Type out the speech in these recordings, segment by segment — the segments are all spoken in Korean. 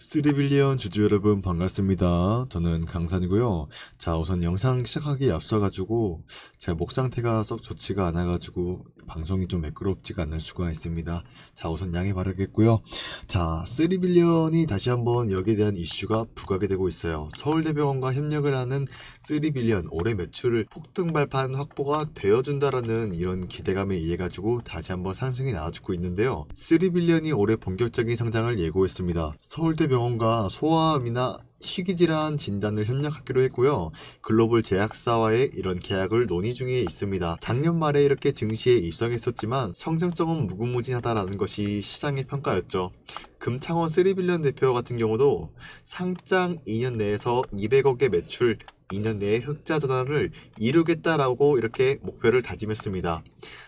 쓰리빌리언 주주 여러분 반갑습니다. 저는 강산이고요. 자, 우선 영상 시작하기에 앞서가지고 제 목 상태가 썩 좋지가 않아가지고 방송이 좀 매끄럽지가 않을 수가 있습니다. 자, 우선 양해 바라겠고요. 자, 쓰리빌리언이 다시 한번 여기에 대한 이슈가 부각이 되고 있어요. 서울대병원과 협력을 하는 쓰리빌리언 올해 매출을 폭등 발판 확보가 되어준다라는 이런 기대감에 의해 가지고 다시 한번 상승이 나와주고 있는데요. 쓰리빌리언이 올해 본격적인 성장을 예고했습니다. 서울대병원과 소아암이나 희귀질환 진단을 협력하기로 했고요. 글로벌 제약사와의 이런 계약을 논의 중에 있습니다. 작년 말에 이렇게 증시에 입성했었지만 성장성은 무궁무진하다라는 것이 시장의 평가였죠. 금창원 쓰리빌리언 대표 같은 경우도 상장 2년 내에서 200억의 매출 2년 내에 흑자 전환을 이루겠다라고 이렇게 목표를 다짐했습니다.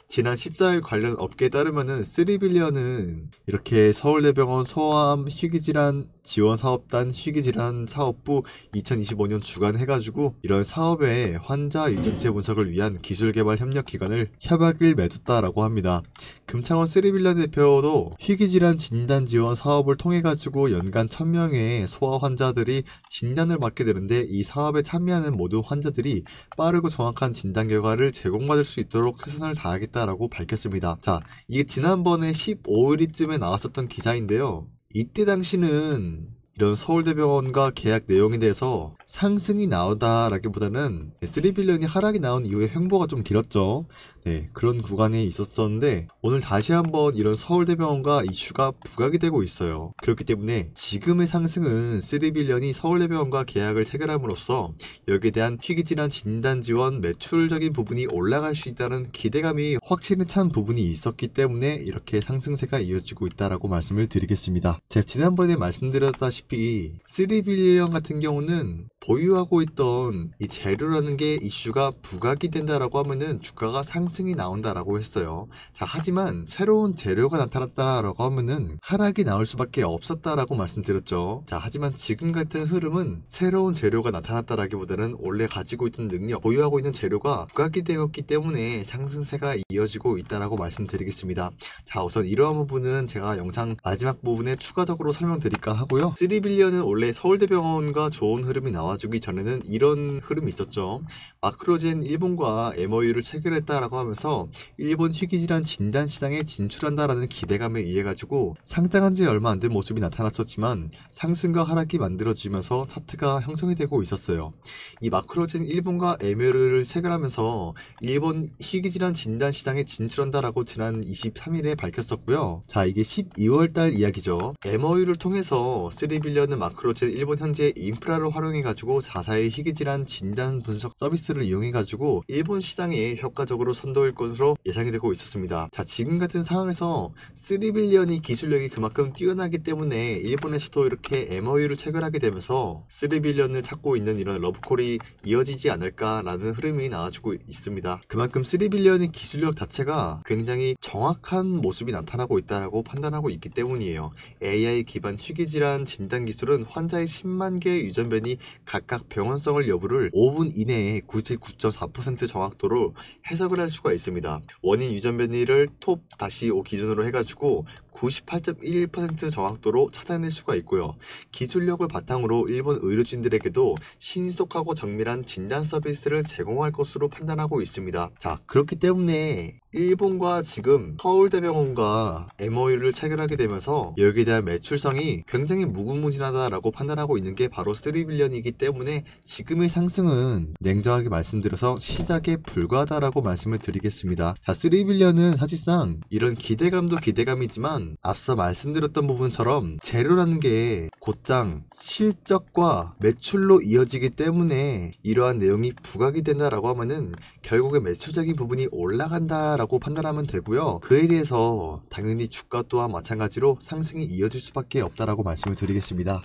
지난 14일 관련 업계에 따르면은 쓰리빌리언은 이렇게 서울대병원 소아암 희귀질환 지원사업단 희귀질환 사업부 2025년 주관 해가지고 이런 사업의 환자 유전체 분석을 위한 기술개발 협력 기관을 협약을 맺었다라고 합니다. 금창원 쓰리빌리언 대표도 희귀질환 진단 지원 사업을 통해 가지고 연간 1000명의 소아 환자들이 진단을 받게 되는데 이 사업에 참여하는 모든 환자들이 빠르고 정확한 진단 결과를 제공받을 수 있도록 최선을 다하겠다라고 밝혔습니다. 자, 이게 지난번에 15일쯤에 나왔었던 기사인데요. 이때 당시는 이런 서울대병원과 계약 내용에 대해서 상승이 나오다라기보다는 쓰리빌리언이 하락이 나온 이후에 횡보가 좀 길었죠. 네, 그런 구간에 있었었는데 오늘 다시 한번 이런 서울대병원과 이슈가 부각이 되고 있어요. 그렇기 때문에 지금의 상승은 쓰리빌리언이 서울대병원과 계약을 체결함으로써 여기에 대한 희귀질환 진단 지원 매출적인 부분이 올라갈 수 있다는 기대감이 확신에 찬 부분이 있었기 때문에 이렇게 상승세가 이어지고 있다라고 말씀을 드리겠습니다. 제가 지난번에 말씀드렸다시피 쓰리빌리언 같은 경우는 보유하고 있던 이 재료라는 게 이슈가 부각이 된다라고 하면은 주가가 상승이 나온다라고 했어요. 자, 하지만 새로운 재료가 나타났다라고 하면은 하락이 나올 수밖에 없었다라고 말씀드렸죠. 자, 하지만 지금 같은 흐름은 새로운 재료가 나타났다라기보다는 원래 가지고 있던 능력, 보유하고 있는 재료가 부각이 되었기 때문에 상승세가 이어지고 있다라고 말씀드리겠습니다. 자, 우선 이러한 부분은 제가 영상 마지막 부분에 추가적으로 설명드릴까 하고요. 쓰리빌리언은 원래 서울대병원과 좋은 흐름이 나와주기 전에는 이런 흐름이 있었죠. 마크로젠 일본과 MOU를 체결했다라고 하면서 일본 희귀질환 진단 시장에 진출한다라는 기대감에 의해 가지고 상장한 지 얼마 안 된 모습이 나타났었지만 상승과 하락이 만들어지면서 차트가 형성이 되고 있었어요. 이 마크로젠 일본과 MOU를 체결하면서 일본 희귀질환 진단 시장에 진출한다라고 지난 23일에 밝혔었고요. 자, 이게 12월 달 이야기죠. MOU를 통해서 쓰리빌리언은 마크로젠 일본 현재 인프라를 활용해가지고 4사의 희귀질환 진단 분석 서비스를 이용해가지고 일본 시장에 효과적으로 선도할 것으로 예상이 되고 있었습니다. 자, 지금 같은 상황에서 쓰리빌리언이 기술력이 그만큼 뛰어나기 때문에 일본에서도 이렇게 MOU를 체결하게 되면서 쓰리빌리언을 찾고 있는 이런 러브콜이 이어지지 않을까라는 흐름이 나와주고 있습니다. 그만큼 쓰리빌리언의 기술력 자체가 굉장히 정확한 모습이 나타나고 있다고 판단하고 있기 때문이에요. AI 기반 희귀질환 진단 기술은 환자의 10만 개의 유전변이 각각 병원성을 여부를 5분 이내에 99.4% 정확도로 해석을 할 수가 있습니다. 원인 유전변이를 톱-5 기준으로 해가지고 98.11% 정확도로 찾아낼 수가 있고요. 기술력을 바탕으로 일본 의료진들에게도 신속하고 정밀한 진단 서비스를 제공할 것으로 판단하고 있습니다. 자, 그렇기 때문에 일본과 지금 서울대병원과 MOU를 체결하게 되면서 여기에 대한 매출성이 굉장히 무궁무진하다라고 판단하고 있는 게 바로 쓰리빌리언이기 때문에 지금의 상승은 냉정하게 말씀드려서 시작에 불과하다라고 말씀을 드리겠습니다. 자, 쓰리빌리언은 사실상 이런 기대감도 기대감이지만 앞서 말씀드렸던 부분처럼 재료라는 게 곧장 실적과 매출로 이어지기 때문에 이러한 내용이 부각이 된다라고 하면은 결국에 매출적인 부분이 올라간다라고 판단하면 되고요. 그에 대해서 당연히 주가 또한 마찬가지로 상승이 이어질 수밖에 없다라고 말씀을 드리겠습니다.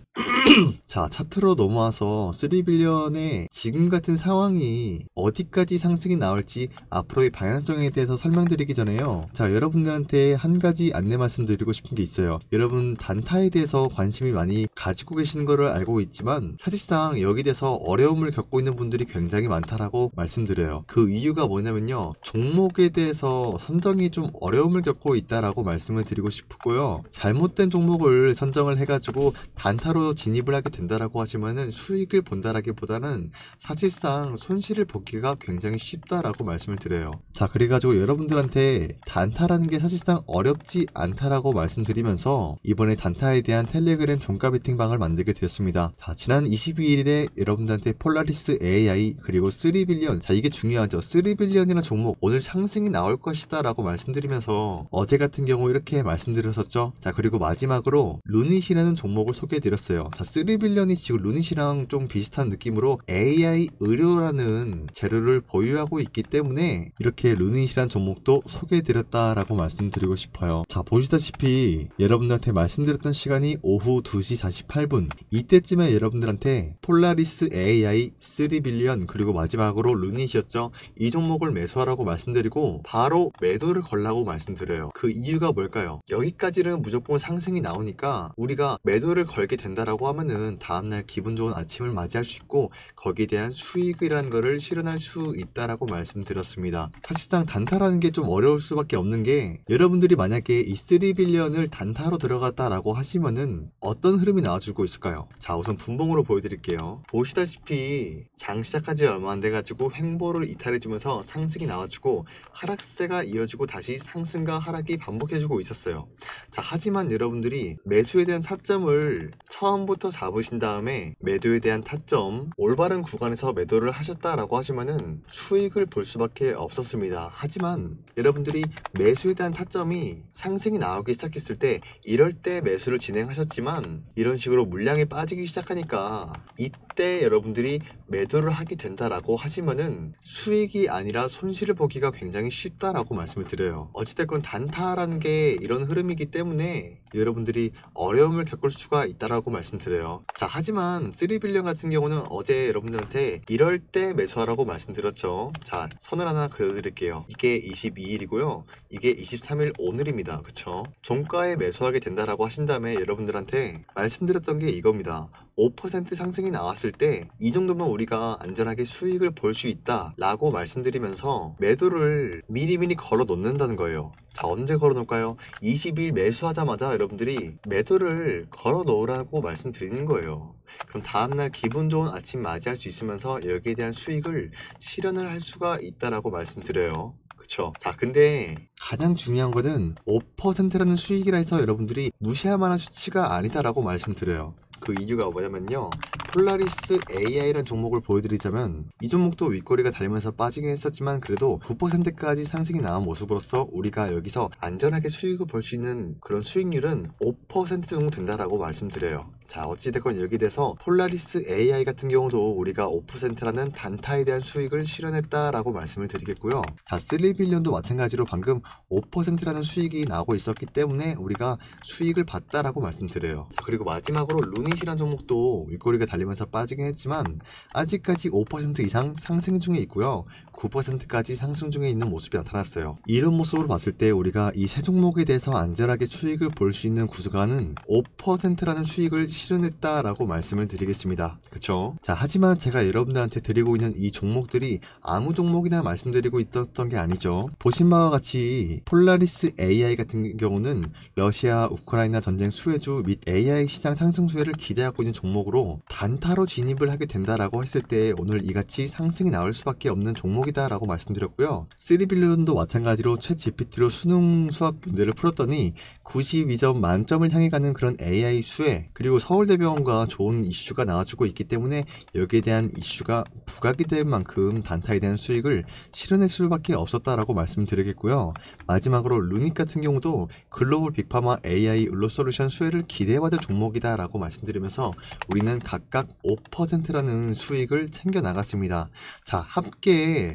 자, 차트로 넘어와서 3빌리언의 지금 같은 상황이 어디까지 상승이 나올지 앞으로의 방향성에 대해서 설명드리기 전에요. 자, 여러분들한테 한 가지 안내 말씀드리고 싶은 게 있어요. 여러분 단타에 대해서 관심이 많이 가지고 계시는 거를 알고 있지만 사실상 여기 대해서 어려움을 겪고 있는 분들이 굉장히 많다라고 말씀드려요. 그 이유가 뭐냐면요, 종목에 대해서 선정이 좀 어려움을 겪고 있다라고 말씀을 드리고 싶고요. 잘못된 종목을 선정을 해가지고 단타로 진입을 하게 된다라고 하시면은 수익을 본다라기보다는 사실상 손실을 보기가 굉장히 쉽다라고 말씀을 드려요. 자, 그래가지고 여러분들한테 단타라는 게 사실상 어렵지 않다라고 말씀드리면서 이번에 단타에 대한 텔레그램 종가 베팅방을 만들게 되었습니다. 자, 지난 22일에 여러분들한테 폴라리스 AI 그리고 3빌리언, 자 이게 중요하죠. 3빌리언이라는 종목 오늘 상승이 나올 것이다 라고 말씀드리면서 어제 같은 경우 이렇게 말씀드렸었죠. 자, 그리고 마지막으로 루닛이라는 종목을 소개해드렸어요. 자, 3빌리언이 지금 루닛이랑 좀 비슷한 느낌으로 AI 의료라는 재료를 보유하고 있기 때문에 이렇게 루닛이라는 종목도 소개해드렸다라고 말씀드리고 싶어요. 자, 보시다시피 여러분들한테 말씀드렸던 시간이 오후 2시 48분, 이때쯤에 여러분들한테 폴라리스 AI 3빌리언 그리고 마지막으로 루닛이었죠. 이 종목을 매수하라고 말씀드리고 바로 매도를 걸라고 말씀드려요. 그 이유가 뭘까요? 여기까지는 무조건 상승이 나오니까 우리가 매도를 걸게 된다라고 하면은 다음날 기분 좋은 아침을 맞이할 수 있고 거기에 대한 수익이라는 거를 실현할 수 있다라고 말씀드렸습니다. 사실상 단타라는 게 좀 어려울 수밖에 없는 게, 여러분들이 만약에 이 3빌리언을 단타로 들어갔다라고 하시면은 어떤 흐름이 나와주고 있을까요? 자, 우선 분봉으로 보여드릴게요. 보시다시피 장 시작하지 얼마 안 돼가지고 횡보를 이탈해주면서 상승이 나와주고 하락세가 이어지고 다시 상승과 하락이 반복해주고 있었어요. 자, 하지만 여러분들이 매수에 대한 타점을 처음부터 잡으신 다음에 매도에 대한 타점, 올바른 구간에서 매도를 하셨다라고 하시면은 수익을 볼 수밖에 없었습니다. 하지만 여러분들이 매수에 대한 타점이 상승이 나오기 시작했을 때 이럴 때 매수를 진행하셨지만 이런 식으로 물량이 빠지기 시작하니까 이때 여러분들이 매도를 하게 된다라고 하시면은 수익이 아니라 손실을 보기가 굉장히 쉽다라고 말씀을 드려요. 어찌됐건 단타라는 게 이런 흐름이기 때문에 여러분들이 어려움을 겪을 수가 있다라고 말씀드려요. 자, 하지만 3빌리언 같은 경우는 어제 여러분들한테 이럴 때 매수하라고 말씀드렸죠. 자, 선을 하나 그려드릴게요. 이게 22일이고요. 이게 23일 오늘입니다. 그쵸? 종가에 매수하게 된다라고 하신 다음에 여러분들한테 말씀드렸던 게 이겁니다. 5% 상승이 나왔을 때 이 정도면 우리가 안전하게 수익을 볼 수 있다 라고 말씀드리면서 매도를 미리미리 걸어 놓는다는 거예요. 자, 언제 걸어 놓을까요? 20일 매수하자마자 여러분들이 매도를 걸어 놓으라고 말씀드리는 거예요. 그럼 다음날 기분 좋은 아침 맞이할 수 있으면서 여기에 대한 수익을 실현을 할 수가 있다라고 말씀드려요. 그쵸? 자, 근데 가장 중요한 거는 5%라는 수익이라 해서 여러분들이 무시할 만한 수치가 아니다라고 말씀드려요. 그 이유가 뭐냐면요, 폴라리스 AI라는 종목을 보여드리자면 이 종목도 윗꼬리가 달리면서 빠지긴 했었지만 그래도 9%까지 상승이 나온 모습으로서 우리가 여기서 안전하게 수익을 볼 수 있는 그런 수익률은 5% 정도 된다라고 말씀드려요. 자, 어찌됐건 여기 대해서 폴라리스 AI 같은 경우도 우리가 5%라는 단타에 대한 수익을 실현했다라고 말씀을 드리겠고요. 자, 3빌리언도 마찬가지로 방금 5%라는 수익이 나오고 있었기 때문에 우리가 수익을 봤다라고 말씀드려요. 자, 그리고 마지막으로 루닛이라는 종목도 윗꼬리가 달리면서 빠지긴 했지만 아직까지 5% 이상 상승 중에 있고요. 9%까지 상승 중에 있는 모습이 나타났어요. 이런 모습으로 봤을 때 우리가 이 세 종목에 대해서 안전하게 수익을 볼 수 있는 구간은 5%라는 수익을 실현했다라고 말씀을 드리겠습니다. 그쵸? 자, 하지만 제가 여러분들한테 드리고 있는 이 종목들이 아무 종목이나 말씀드리고 있었던 게 아니죠. 보신 바와 같이 폴라리스 AI 같은 경우는 러시아 우크라이나 전쟁 수혜주 및 AI 시장 상승 수혜를 기대하고 있는 종목으로 단타로 진입을 하게 된다라고 했을 때 오늘 이같이 상승이 나올 수밖에 없는 종목이다라고 말씀드렸고요. 3빌리언도 마찬가지로 챗 GPT로 수능 수학 문제를 풀었더니 92점 만점을 향해 가는 그런 AI 수혜, 그리고 서울대병원과 좋은 이슈가 나와주고 있기 때문에 여기에 대한 이슈가 부각이 될 만큼 단타에 대한 수익을 실현할 수밖에 없었다라고 말씀드리겠고요. 마지막으로 루닛 같은 경우도 글로벌 빅파마 AI 의료솔루션 수혜를 기대해받을 종목이다라고 말씀드리면서 우리는 각각 5%라는 수익을 챙겨 나갔습니다. 자, 합계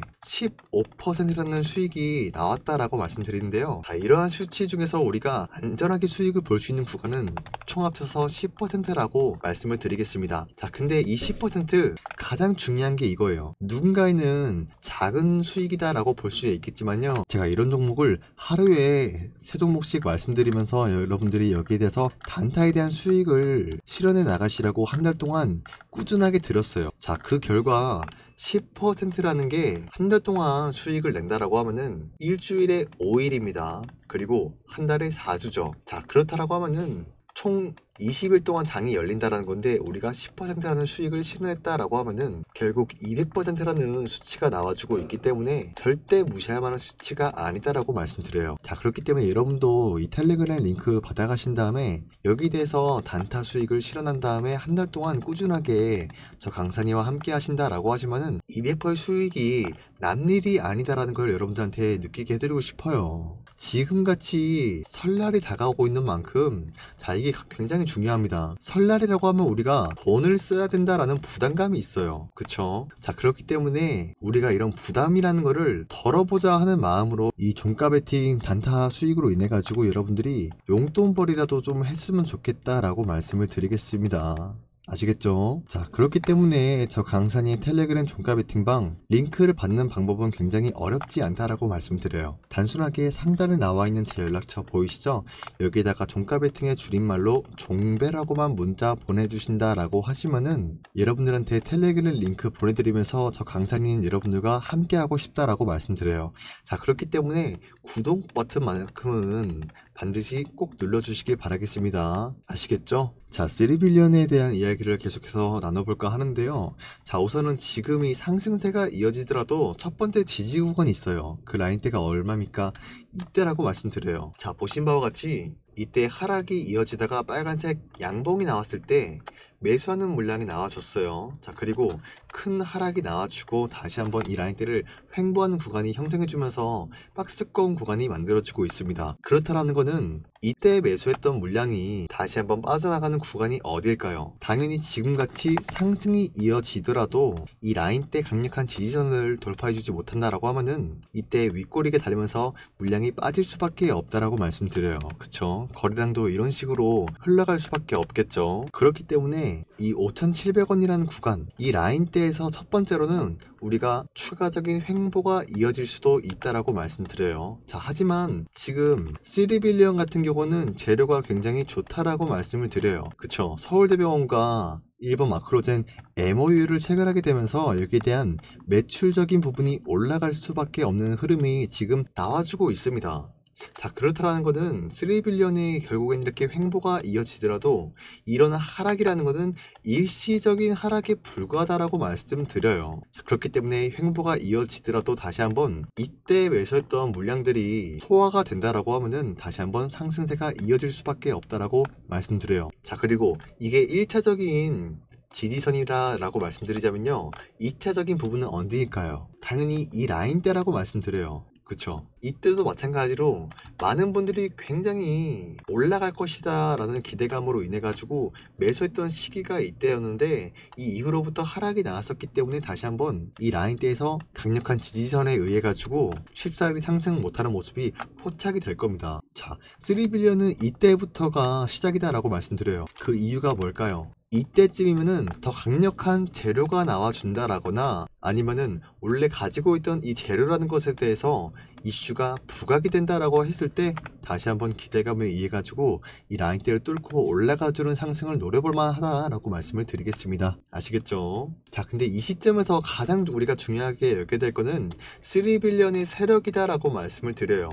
15%라는 수익이 나왔다라고 말씀드리는데요. 자, 이러한 수치 중에서 우리가 안전하게 수익을 볼 수 있는 구간은 총 합쳐서 10% 10%라고 말씀을 드리겠습니다. 자, 근데 이 10% 가장 중요한 게 이거예요. 누군가에는 작은 수익이다 라고 볼 수 있겠지만요, 제가 이런 종목을 하루에 3종목씩 말씀드리면서 여러분들이 여기에 대해서 단타에 대한 수익을 실현해 나가시라고 한 달 동안 꾸준하게 드렸어요. 자, 그 결과 10%라는 게 한 달 동안 수익을 낸다라고 하면은 일주일에 5일입니다. 그리고 한 달에 4주죠. 자, 그렇다라고 하면은 총 20일 동안 장이 열린다라는 건데, 우리가 10%라는 수익을 실현했다라고 하면은 결국 200%라는 수치가 나와주고 있기 때문에 절대 무시할 만한 수치가 아니다라고 말씀드려요. 자, 그렇기 때문에 여러분도 이 텔레그램 링크 받아가신 다음에 여기에 대해서 단타 수익을 실현한 다음에 한 달 동안 꾸준하게 저 강산이와 함께 하신다라고 하시면은 200% 수익이 남일이 아니다라는 걸 여러분들한테 느끼게 해드리고 싶어요. 지금같이 설날이 다가오고 있는 만큼, 자, 이게 굉장히 중요합니다. 설날이라고 하면 우리가 돈을 써야 된다라는 부담감이 있어요. 그쵸? 자, 그렇기 때문에 우리가 이런 부담이라는 거를 덜어보자 하는 마음으로 이 종가 베팅 단타 수익으로 인해 가지고 여러분들이 용돈벌이라도 좀 했으면 좋겠다라고 말씀을 드리겠습니다. 아시겠죠? 자, 그렇기 때문에 저 강산이 텔레그램 종가 베팅방 링크를 받는 방법은 굉장히 어렵지 않다라고 말씀드려요. 단순하게 상단에 나와 있는 제 연락처 보이시죠? 여기에다가 종가 베팅의 줄임말로 종배라고만 문자 보내주신다라고 하시면은 여러분들한테 텔레그램 링크 보내드리면서 저 강산인 여러분들과 함께하고 싶다라고 말씀드려요. 자, 그렇기 때문에 구독 버튼만큼은 반드시 꼭 눌러주시길 바라겠습니다. 아시겠죠? 자, 3빌리언에 대한 이야기를 계속해서 나눠볼까 하는데요. 자, 우선은 지금 이 상승세가 이어지더라도 첫 번째 지지 구간이 있어요. 그 라인대가 얼마입니까? 이때라고 말씀드려요. 자, 보신 바와 같이 이때 하락이 이어지다가 빨간색 양봉이 나왔을 때 매수하는 물량이 나와줬어요. 자, 그리고 큰 하락이 나와주고 다시 한번 이 라인대를 횡보하는 구간이 형성해주면서 박스권 구간이 만들어지고 있습니다. 그렇다라는 거는 이때 매수했던 물량이 다시 한번 빠져나가는 구간이 어딜까요? 당연히 지금같이 상승이 이어지더라도 이 라인대 강력한 지지선을 돌파해주지 못한다라고 하면은 이때 윗꼬리게 달리면서 물량이 빠질 수밖에 없다라고 말씀드려요. 그쵸? 거래량도 이런 식으로 흘러갈 수밖에 없겠죠. 그렇기 때문에 이 5,700원이라는 구간, 이 라인대에서 첫 번째로는 우리가 추가적인 횡보가 이어질 수도 있다라고 말씀드려요. 자, 하지만 지금 3빌리언 같은 경우는 재료가 굉장히 좋다라고 말씀을 드려요. 그쵸? 서울대병원과 일본 마크로젠 MOU를 체결하게 되면서 여기에 대한 매출적인 부분이 올라갈 수밖에 없는 흐름이 지금 나와주고 있습니다. 자, 그렇다라는 것은 3빌리언이 결국엔 이렇게 횡보가 이어지더라도 이런 하락이라는 것은 일시적인 하락에 불과하다라고 말씀드려요. 자, 그렇기 때문에 횡보가 이어지더라도 다시 한번 이때 매수했던 물량들이 소화가 된다라고 하면은 다시 한번 상승세가 이어질 수밖에 없다라고 말씀드려요. 자, 그리고 이게 1차적인 지지선이라고 말씀드리자면요, 2차적인 부분은 어디일까요? 당연히 이 라인대라고 말씀드려요. 그쵸? 이때도 마찬가지로 많은 분들이 굉장히 올라갈 것이다 라는 기대감으로 인해 가지고 매수했던 시기가 이때였는데, 이 이후로부터 하락이 나왔었기 때문에 다시 한번 이 라인대에서 강력한 지지선에 의해 가지고 쉽사리 상승 못하는 모습이 포착이 될 겁니다. 자, 3빌리언은 이때부터가 시작이다 라고 말씀드려요. 그 이유가 뭘까요? 이때쯤이면은 더 강력한 재료가 나와준다라거나 아니면은 원래 가지고 있던 이 재료라는 것에 대해서 이슈가 부각이 된다라고 했을 때 다시 한번 기대감에 의해 가지고 이 라인대를 뚫고 올라가주는 상승을 노려볼 만하다라고 말씀을 드리겠습니다. 아시겠죠? 자, 근데 이 시점에서 가장 우리가 중요하게 여겨야 될 거는 3빌리언의 세력이다라고 말씀을 드려요.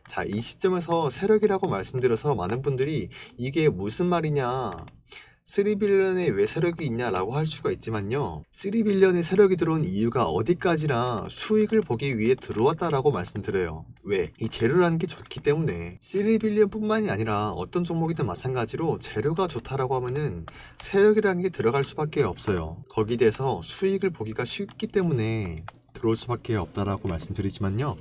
자, 이 시점에서 세력이라고 말씀드려서 많은 분들이 이게 무슨 말이냐, 3빌리언에 왜 세력이 있냐라고 할 수가 있지만요, 3빌리언의 세력이 들어온 이유가 어디까지나 수익을 보기 위해 들어왔다라고 말씀드려요. 왜? 이 재료라는 게 좋기 때문에. 3빌리언 뿐만이 아니라 어떤 종목이든 마찬가지로 재료가 좋다라고 하면은 세력이라는 게 들어갈 수밖에 없어요. 거기에 대해서 수익을 보기가 쉽기 때문에 들어올 수밖에 없다라고 말씀드리지만요,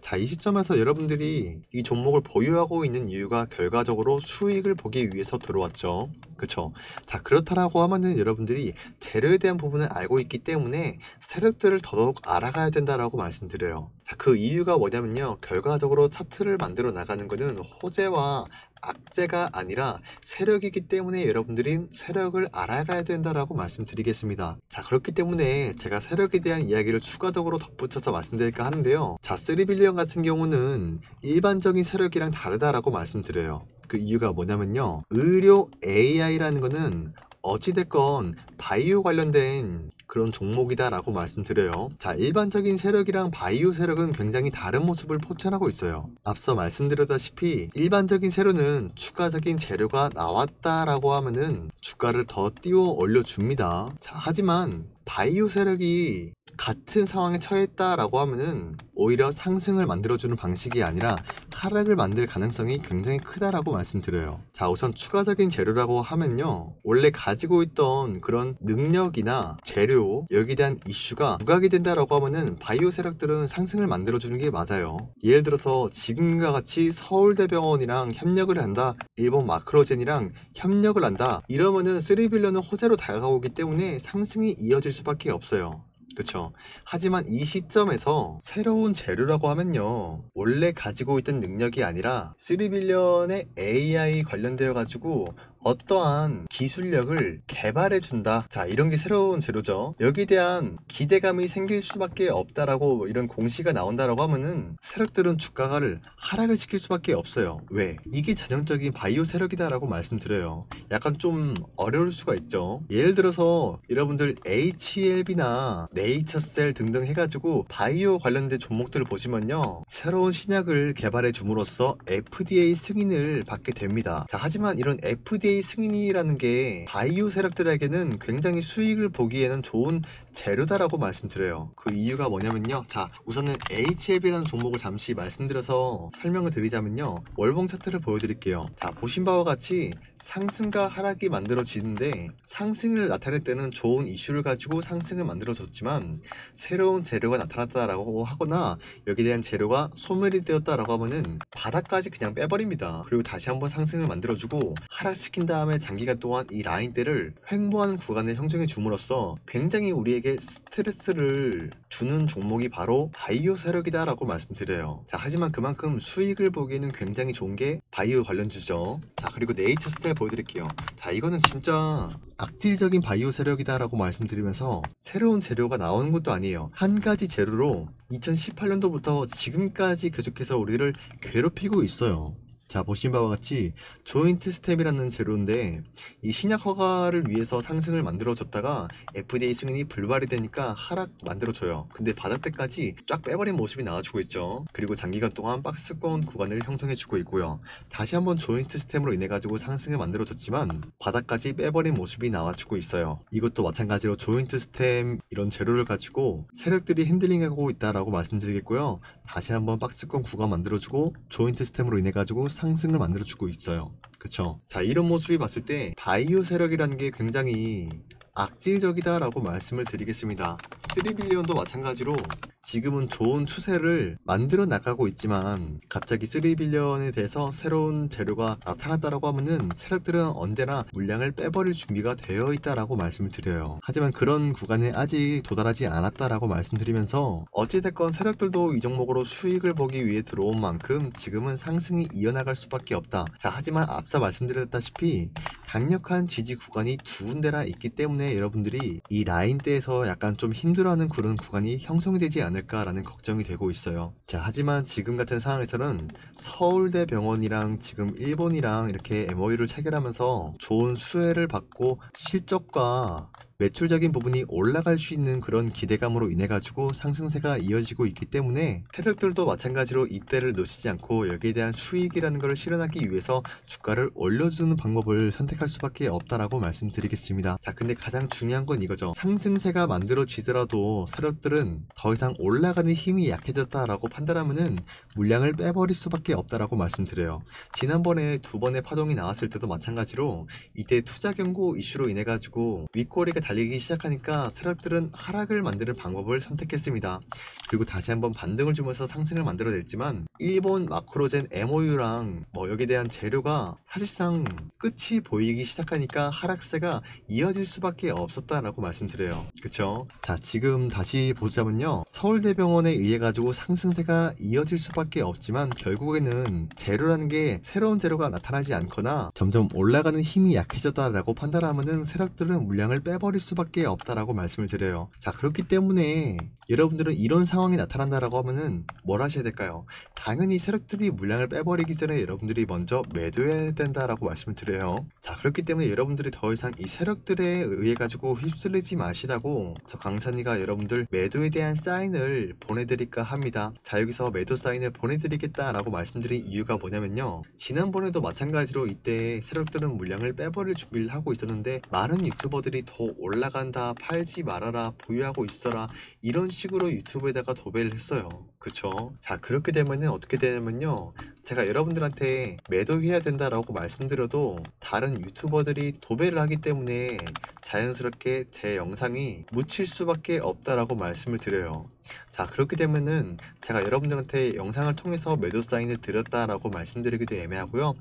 자, 이 시점에서 여러분들이 이 종목을 보유하고 있는 이유가 결과적으로 수익을 보기 위해서 들어왔죠. 그쵸? 자, 그렇다라고 하면은 여러분들이 재료에 대한 부분을 알고 있기 때문에 세력들을 더더욱 알아가야 된다라고 말씀드려요. 자, 그 이유가 뭐냐면요, 결과적으로 차트를 만들어 나가는 거는 호재와 악재가 아니라 세력이기 때문에 여러분들이 세력을 알아가야 된다라고 말씀드리겠습니다. 자, 그렇기 때문에 제가 세력에 대한 이야기를 추가적으로 덧붙여서 말씀드릴까 하는데요. 자, 3빌리언 같은 경우는 일반적인 세력이랑 다르다라고 말씀드려요. 그 이유가 뭐냐면요, 의료 AI라는 거는 어찌됐건 바이오 관련된 그런 종목이다 라고 말씀드려요. 자, 일반적인 세력이랑 바이오 세력은 굉장히 다른 모습을 포착하고 있어요. 앞서 말씀드렸다시피 일반적인 세력은 추가적인 재료가 나왔다라고 하면은 주가를 더 띄워 올려줍니다. 자, 하지만 바이오 세력이 같은 상황에 처했다라고 하면은 오히려 상승을 만들어주는 방식이 아니라 하락을 만들 가능성이 굉장히 크다라고 말씀드려요. 자, 우선 추가적인 재료라고 하면요, 원래 가지고 있던 그런 능력이나 재료, 여기에 대한 이슈가 부각이 된다라고 하면은 바이오 세력들은 상승을 만들어주는 게 맞아요. 예를 들어서 지금과 같이 서울대병원이랑 협력을 한다, 일본 마크로젠이랑 협력을 한다, 이러면은 3빌리언은 호재로 다가오기 때문에 상승이 이어질 수밖에 없어요. 그쵸? 하지만 이 시점에서 새로운 재료라고 하면요, 원래 가지고 있던 능력이 아니라 3빌리언의 AI 관련되어 가지고 어떠한 기술력을 개발해 준다, 자, 이런 게 새로운 재료죠. 여기에 대한 기대감이 생길 수밖에 없다라고 이런 공시가 나온다라고 하면은 세력들은 주가를 하락을 시킬 수밖에 없어요. 왜? 이게 전형적인 바이오 세력이다라고 말씀드려요. 약간 좀 어려울 수가 있죠. 예를 들어서 여러분들 HLB나 네이처셀 등등 해가지고 바이오 관련된 종목들을 보시면요, 새로운 신약을 개발해 줌으로써 FDA 승인을 받게 됩니다. 자, 하지만 이런 FDA 승인이라는 게 바이오 세력들에게는 굉장히 수익을 보기에는 좋은 재료다라고 말씀드려요. 그 이유가 뭐냐면요, 자, 우선은 HLB라는 종목을 잠시 말씀드려서 설명을 드리자면요, 월봉 차트를 보여드릴게요. 자, 보신 바와 같이 상승과 하락이 만들어지는데, 상승을 나타낼 때는 좋은 이슈를 가지고 상승을 만들어줬지만 새로운 재료가 나타났다라고 하거나 여기에 대한 재료가 소멸이 되었다라고 하면은 바닥까지 그냥 빼버립니다. 그리고 다시 한번 상승을 만들어주고 하락시킨 다음에 장기간 동안 이 라인대를 횡보하는 구간을 형성해 줌으로써 굉장히 우리에게 스트레스를 주는 종목이 바로 바이오 세력이다 라고 말씀드려요. 자, 하지만 그만큼 수익을 보기에는 굉장히 좋은 게 바이오 관련주죠. 자, 그리고 네이처셀 보여드릴게요. 자, 이거는 진짜 악질적인 바이오 세력이다 라고 말씀드리면서 새로운 재료가 나오는 것도 아니에요. 한 가지 재료로 2018년도부터 지금까지 계속해서 우리를 괴롭히고 있어요. 자, 보신 바와 같이 조인트 스텝이라는 재료인데, 이 신약 허가를 위해서 상승을 만들어줬다가 FDA 승인이 불발이 되니까 하락 만들어줘요. 근데 바닥대까지 쫙 빼버린 모습이 나와주고 있죠. 그리고 장기간 동안 박스권 구간을 형성해주고 있고요. 다시 한번 조인트 스텝으로 인해 가지고 상승을 만들어줬지만 바닥까지 빼버린 모습이 나와주고 있어요. 이것도 마찬가지로 조인트 스텝 이런 재료를 가지고 세력들이 핸들링하고 있다라고 말씀드리겠고요. 다시 한번 박스권 구간 만들어주고 조인트 스텝으로 인해 가지고 상승을 만들어주고 있어요. 그쵸? 자, 이런 모습이 봤을 때 바이오 세력이라는 게 굉장히 악질적이다 라고 말씀을 드리겠습니다. 3빌리언도 마찬가지로 지금은 좋은 추세를 만들어 나가고 있지만 갑자기 3빌리언에 대해서 새로운 재료가 나타났다라고 하면은 세력들은 언제나 물량을 빼버릴 준비가 되어 있다라고 말씀을 드려요. 하지만 그런 구간에 아직 도달하지 않았다라고 말씀드리면서 어찌됐건 세력들도 이 종목으로 수익을 보기 위해 들어온 만큼 지금은 상승이 이어나갈 수밖에 없다. 자, 하지만 앞서 말씀드렸다시피 강력한 지지 구간이 두 군데나 있기 때문에 여러분들이 이 라인대에서 약간 좀 힘들어하는 그런 구간이 형성이 되지 않을까라는 걱정이 되고 있어요. 자, 하지만 지금 같은 상황에서는 서울대병원이랑 지금 일본이랑 이렇게 MOU를 체결하면서 좋은 수혜를 받고 실적과 매출적인 부분이 올라갈 수 있는 그런 기대감으로 인해 가지고 상승세가 이어지고 있기 때문에 세력들도 마찬가지로 이때를 놓치지 않고 여기에 대한 수익이라는 것을 실현하기 위해서 주가를 올려주는 방법을 선택할 수밖에 없다라고 말씀드리겠습니다. 자, 근데 가장 중요한 건 이거죠. 상승세가 만들어지더라도 세력들은 더 이상 올라가는 힘이 약해졌다라고 판단하면은 물량을 빼버릴 수밖에 없다라고 말씀드려요. 지난번에 두 번의 파동이 나왔을 때도 마찬가지로 이때 투자 경고 이슈로 인해 가지고 윗꼬리가 달리기 시작하니까 세력들은 하락을 만드는 방법을 선택했습니다. 그리고 다시 한번 반등을 주면서 상승을 만들어냈지만 일본 마크로젠 MOU랑 여기에 대한 재료가 사실상 끝이 보이기 시작하니까 하락세가 이어질 수밖에 없었다라고 말씀드려요. 그쵸? 자, 지금 다시 보자면요, 서울대병원에 의해 가지고 상승세가 이어질 수밖에 없지만 결국에는 재료라는 게 새로운 재료가 나타나지 않거나 점점 올라가는 힘이 약해졌다라고 판단하면은 세력들은 물량을 빼버릴 수밖에 없다라고 말씀을 드려요. 자, 그렇기 때문에 여러분들은 이런 상황이 나타난다라고 하면은 뭘 하셔야 될까요? 당연히 세력들이 물량을 빼버리기 전에 여러분들이 먼저 매도해야 된다라고 말씀을 드려요. 자, 그렇기 때문에 여러분들이 더 이상 이 세력들에 의해 가지고 휩쓸리지 마시라고 저 강산이가 여러분들 매도에 대한 사인을 보내드릴까 합니다. 자, 여기서 매도 사인을 보내드리겠다라고 말씀드린 이유가 뭐냐면요, 지난번에도 마찬가지로 이때 세력들은 물량을 빼버릴 준비를 하고 있었는데 많은 유튜버들이 더 올라간다, 팔지 말아라, 보유하고 있어라, 이런 식으로 유튜브에다가 도배를 했어요. 그쵸? 자, 그렇게 되면은 어떻게 되냐면요, 제가 여러분들한테 매도해야 된다라고 말씀드려도 다른 유튜버들이 도배를 하기 때문에 자연스럽게 제 영상이 묻힐 수밖에 없다라고 말씀을 드려요. 자, 그렇게 되면은 제가 여러분들한테 영상을 통해서 매도 사인을 드렸다라고 말씀드리기도 애매하고요,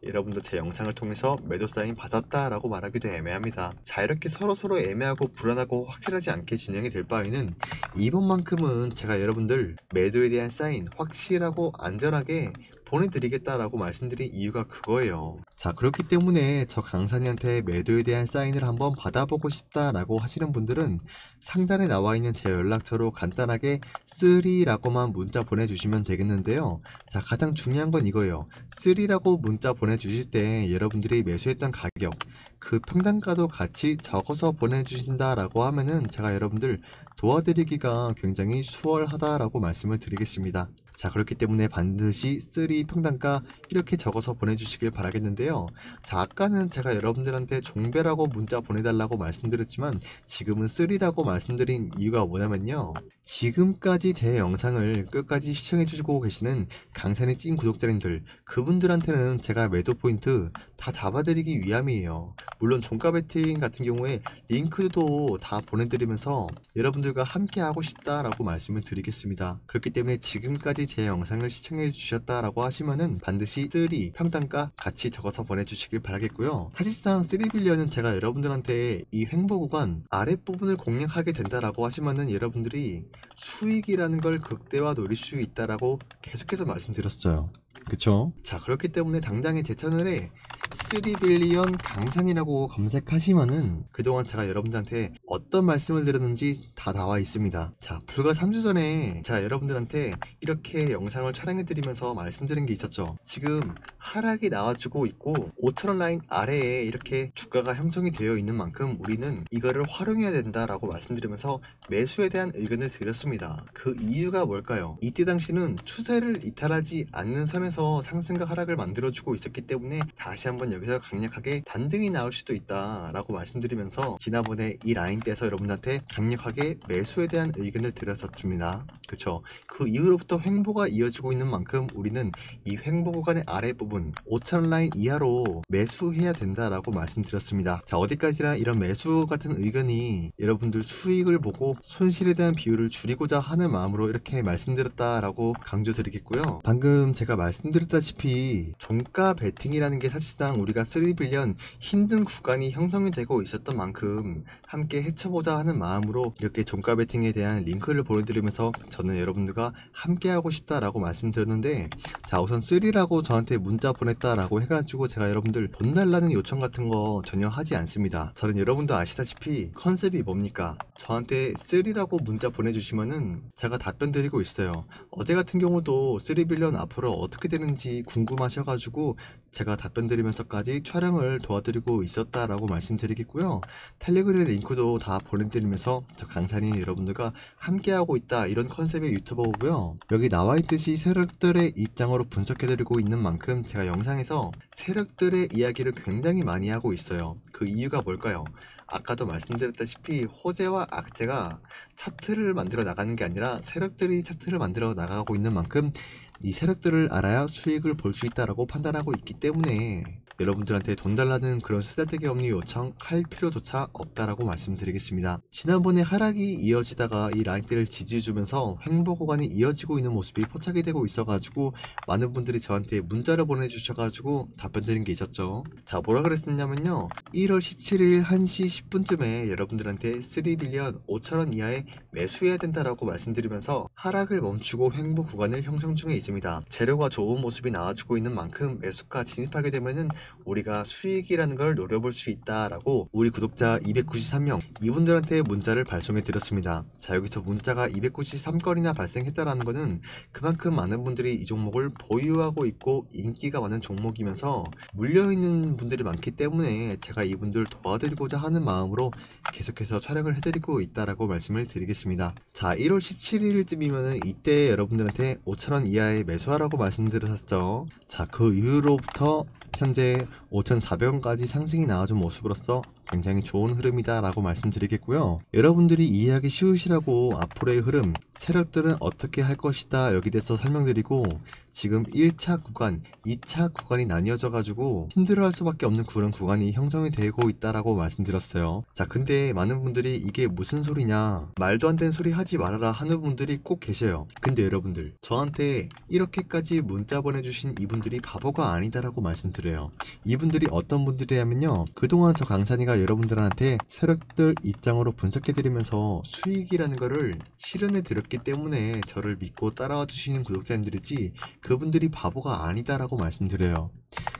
여러분도 제 영상을 통해서 매도 사인 받았다라고 말하기도 애매합니다. 자, 이렇게 서로서로 애매하고 불안하고 확실하지 않게 진행이 될 바에는 이번만큼은 제가 여러분들 매도에 대한 사인 확실하고 안전하게 보내드리겠다라고 말씀드린 이유가 그거예요. 자, 그렇기 때문에 저 강산이한테 매도에 대한 사인을 한번 받아보고 싶다라고 하시는 분들은 상단에 나와 있는 제 연락처로 간단하게 3라고만 문자 보내주시면 되겠는데요. 자, 가장 중요한 건 이거예요. 3라고 문자 보내주실 때 여러분들이 매수했던 가격, 그 평단가도 같이 적어서 보내주신다라고 하면은 제가 여러분들 도와드리기가 굉장히 수월하다라고 말씀을 드리겠습니다. 자, 그렇기 때문에 반드시 3 평단가 이렇게 적어서 보내주시길 바라겠는데요. 자, 아까는 제가 여러분들한테 종배라고 문자 보내달라고 말씀드렸지만 지금은 3라고 말씀드린 이유가 뭐냐면요, 지금까지 제 영상을 끝까지 시청해주시고 계시는 강산의 찐 구독자님들, 그분들한테는 제가 매도 포인트 다 잡아드리기 위함이에요. 물론 종가 배팅 같은 경우에 링크도 다 보내드리면서 여러분들과 함께 하고 싶다라고 말씀을 드리겠습니다. 그렇기 때문에 지금까지 제 영상을 시청해 주셨다라고 하시면은 반드시 3 평단가 같이 적어서 보내주시길 바라겠고요. 사실상 3빌리언은 제가 여러분들한테 이 횡보 구간 아랫부분을 공략하게 된다라고 하시면은 여러분들이 수익이라는 걸 극대화 노릴 수 있다라고 계속해서 말씀드렸어요. 그쵸? 자, 그렇기 때문에 당장에 제 채널에 3빌리언 강산이라고 검색하시면은 그동안 제가 여러분들한테 어떤 말씀을 드렸는지 다 나와 있습니다. 자, 불과 3주 전에 제가 여러분들한테 이렇게 영상을 촬영해드리면서 말씀드린 게 있었죠. 지금 하락이 나와주고 있고 5,000원 라인 아래에 이렇게 주가가 형성이 되어 있는 만큼 우리는 이거를 활용해야 된다라고 말씀드리면서 매수에 대한 의견을 드렸습니다. 그 이유가 뭘까요? 이때 당시는 추세를 이탈하지 않는 선에서 상승과 하락을 만들어주고 있었기 때문에 다시 한번 여기서 강력하게 반등이 나올 수도 있다라고 말씀드리면서 지난번에 이 라인대에서 여러분한테 강력하게 매수에 대한 의견을 드렸었습니다. 그쵸? 그 이후로부터 횡보가 이어지고 있는 만큼 우리는 이 횡보 구간의 아랫부분 5,000원 라인 이하로 매수해야 된다라고 말씀드렸습니다. 자, 어디까지나 이런 매수 같은 의견이 여러분들 수익을 보고 손실에 대한 비율을 줄이고자 하는 마음으로 이렇게 말씀드렸다라고 강조드리겠고요. 방금 제가 말씀드렸다시피 종가 베팅이라는 게 사실상 우리가 3빌리언 힘든 구간이 형성이 되고 있었던 만큼 함께 해쳐보자 하는 마음으로 이렇게 종가 베팅에 대한 링크를 보내드리면서 저는 여러분들과 함께 하고 싶다라고 말씀드렸는데, 자, 우선 3라고 저한테 문자 보냈다라고 해가지고 제가 여러분들 돈 달라는 요청 같은 거 전혀 하지 않습니다. 저는 여러분도 아시다시피 컨셉이 뭡니까? 저한테 3라고 문자 보내주시면은 제가 답변 드리고 있어요. 어제 같은 경우도 3빌리언 앞으로 어떻게 되는지 궁금하셔가지고 제가 답변 드리면서까지 촬영을 도와드리고 있었다라고 말씀드리겠고요. 텔레그램 링크도 다 보내드리면서 저 강산이 여러분들과 함께하고 있다, 이런 컨셉의 유튜버고요. 여기 나와있듯이 세력들의 입장으로 분석해드리고 있는 만큼 제가 영상에서 세력들의 이야기를 굉장히 많이 하고 있어요. 그 이유가 뭘까요? 아까도 말씀드렸다시피 호재와 악재가 차트를 만들어 나가는 게 아니라 세력들이 차트를 만들어 나가고 있는 만큼 이 세력들을 알아야 수익을 볼 수 있다라고 판단하고 있기 때문에 여러분들한테 돈 달라는 그런 쓰잘데기 없는 요청 할 필요조차 없다라고 말씀드리겠습니다. 지난번에 하락이 이어지다가 이 라인대를 지지해주면서 횡보 구간이 이어지고 있는 모습이 포착이 되고 있어가지고 많은 분들이 저한테 문자를 보내주셔가지고 답변 드린 게 있었죠. 자, 뭐라 그랬었냐면요, 1월 17일 1시 10분쯤에 여러분들한테 3빌리언 5천원 이하에 매수해야 된다라고 말씀드리면서 하락을 멈추고 횡보 구간을 형성 중에 있습니다. 재료가 좋은 모습이 나와주고 있는 만큼 매수가 진입하게 되면은 우리가 수익이라는 걸 노려볼 수 있다라고 우리 구독자 293명 이분들한테 문자를 발송해 드렸습니다. 자, 여기서 문자가 293건이나 발생했다라는 거는 그만큼 많은 분들이 이 종목을 보유하고 있고 인기가 많은 종목이면서 물려있는 분들이 많기 때문에 제가 이분들 도와드리고자 하는 마음으로 계속해서 촬영을 해드리고 있다라고 말씀을 드리겠습니다. 자, 1월 17일쯤이면은 이때 여러분들한테 5천원 이하에 매수하라고 말씀드렸었죠. 자, 그 이후로부터 현재 5,400원까지 상승이 나와준 모습으로서 굉장히 좋은 흐름이다 라고 말씀드리겠고요. 여러분들이 이해하기 쉬우시라고 앞으로의 흐름, 세력들은 어떻게 할 것이다 여기 대해서 설명드리고, 지금 1차 구간, 2차 구간이 나뉘어져 가지고 힘들어할 수밖에 없는 그런 구간이 형성이 되고 있다라고 말씀드렸어요. 자, 근데 많은 분들이 이게 무슨 소리냐, 말도 안 되는 소리 하지 말아라 하는 분들이 꼭 계셔요. 근데 여러분들, 저한테 이렇게까지 문자 보내주신 이분들이 바보가 아니다라고 말씀드려요. 이분들이 어떤 분들이냐면요, 그동안 저 강산이가 여러분들한테 세력들 입장으로 분석해드리면서 수익이라는 거를 실현해 드렸기 때문에 저를 믿고 따라와 주시는 구독자님들이지, 그분들이 바보가 아니다라고 말씀드려요.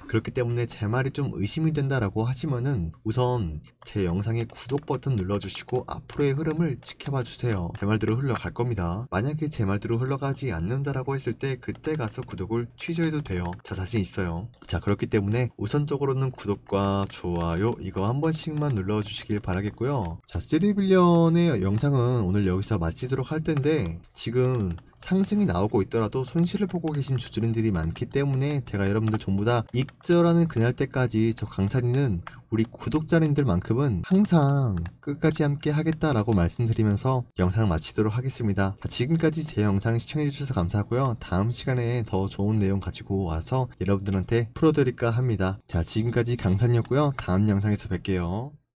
그렇기 때문에 제 말이 좀 의심이 된다라고 하시면은 우선 제 영상에 구독 버튼 눌러주시고 앞으로의 흐름을 지켜봐 주세요. 제 말대로 흘러갈 겁니다. 만약에 제 말대로 흘러가지 않는다라고 했을 때 그때 가서 구독을 취소해도 돼요. 저 자신 있어요. 자, 그렇기 때문에 우선적으로는 구독과 좋아요 이거 한 번씩만 눌러주시길 바라겠고요. 자, 3빌리언의 영상은 오늘 여기서 마치도록 할 텐데, 지금 상승이 나오고 있더라도 손실을 보고 계신 주주님들이 많기 때문에 제가 여러분들 전부 다 익절하는 그날 때까지 저 강산이는 우리 구독자님들만큼은 항상 끝까지 함께 하겠다라고 말씀드리면서 영상 마치도록 하겠습니다. 자, 지금까지 제 영상 시청해주셔서 감사하고요. 다음 시간에 더 좋은 내용 가지고 와서 여러분들한테 풀어드릴까 합니다. 자, 지금까지 강산이었고요. 다음 영상에서 뵐게요.